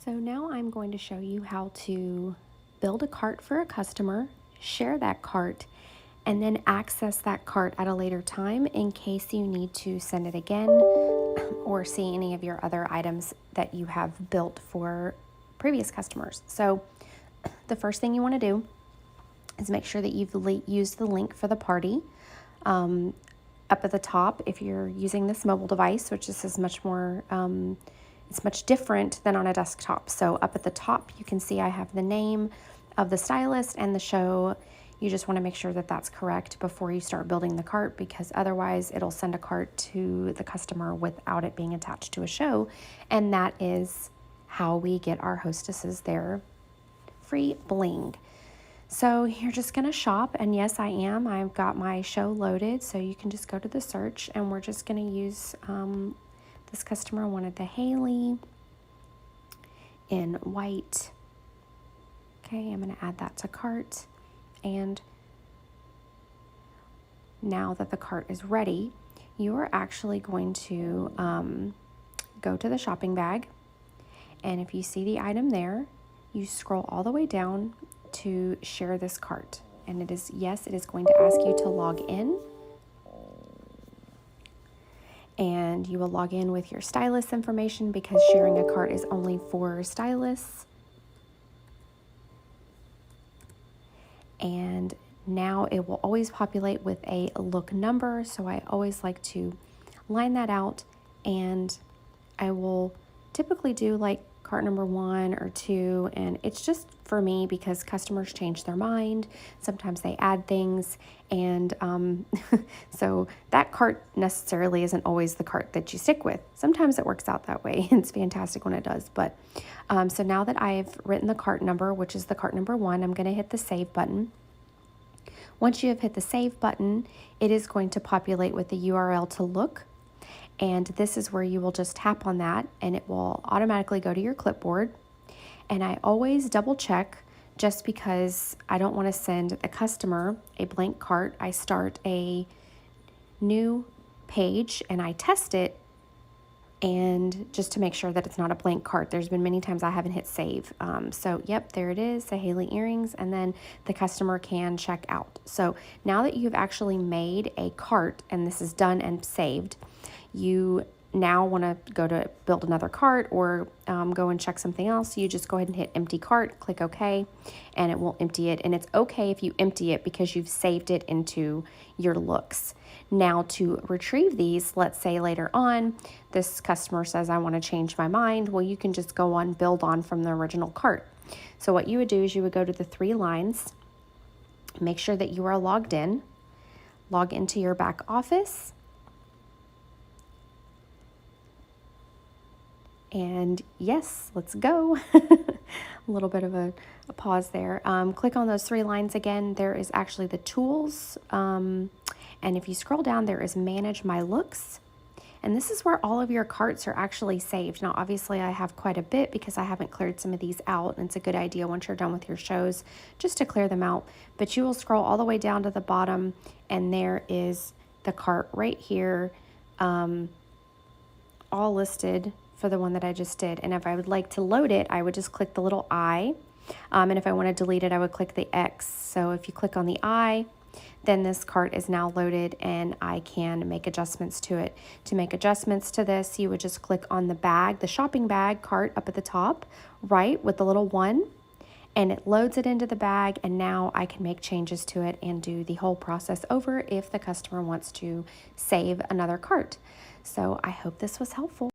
So now I'm going to show you how to build a cart for a customer, share that cart, and then access that cart at a later time in case you need to send it again or see any of your other items that you have built for previous customers. So the first thing you want to do is make sure that you've used the link for the party. Up at the top, if you're using this mobile device, which this is much more, it's much different than on a desktop. So up at the top, you can see I have the name of the stylist and the show. You just want to make sure that that's correct before you start building the cart, because otherwise it'll send a cart to the customer without it being attached to a show. And that is how we get our hostesses their free bling. So you're just going to shop, and yes, I am. I've got my show loaded, so you can just go to the search, and we're just going to use, this customer wanted the Hailey in white. Okay, I'm going to add that to cart, and now that the cart is ready, you are actually going to go to the shopping bag, and if you see the item there, you scroll all the way down to share this cart, and it is going to ask you to log in, and you will log in with your stylist information because sharing a cart is only for stylists. And now it will always populate with a look number, so I always like to line that out, and I will typically do like cart number 1 or 2, and it's just for me because customers change their mind. Sometimes they add things, and so that cart necessarily isn't always the cart that you stick with. Sometimes it works out that way. It's fantastic when it does. But so now that I've written the cart number, which is the cart number 1, I'm going to hit the save button. Once you have hit the save button, it is going to populate with the URL to look. And this is where you will just tap on that, and it will automatically go to your clipboard. And I always double check, just because I don't want to send the customer a blank cart. I start a new page and I test it, and just to make sure that it's not a blank cart. There's been many times I haven't hit save. So yep, there it is, the Hailey earrings, and then the customer can check out. So now that you've actually made a cart and this is done and saved, you now want to go to build another cart or go and check something else. You just go ahead and hit empty cart, click OK, and it will empty it. And it's okay if you empty it because you've saved it into your looks. Now to retrieve these, let's say later on, this customer says, I want to change my mind. Well, you can just go on, build on from the original cart. So what you would do is you would go to the 3 lines, make sure that you are logged in, log into your back office, and yes, let's go. A little bit of a pause there. Click on those 3 lines again. There is actually the tools. And if you scroll down, there is manage my looks. And this is where all of your carts are actually saved. Now, obviously I have quite a bit because I haven't cleared some of these out. And it's a good idea once you're done with your shows just to clear them out. But you will scroll all the way down to the bottom, and there is the cart right here, all listed for the one that I just did. And if I would like to load it, I would just click the little I. And if I want to delete it, I would click the X. So if you click on the I, then this cart is now loaded and I can make adjustments to it. To make adjustments to this, you would just click on the bag, the shopping bag cart up at the top, right, with the little 1, and it loads it into the bag, and now I can make changes to it and do the whole process over if the customer wants to save another cart. So I hope this was helpful.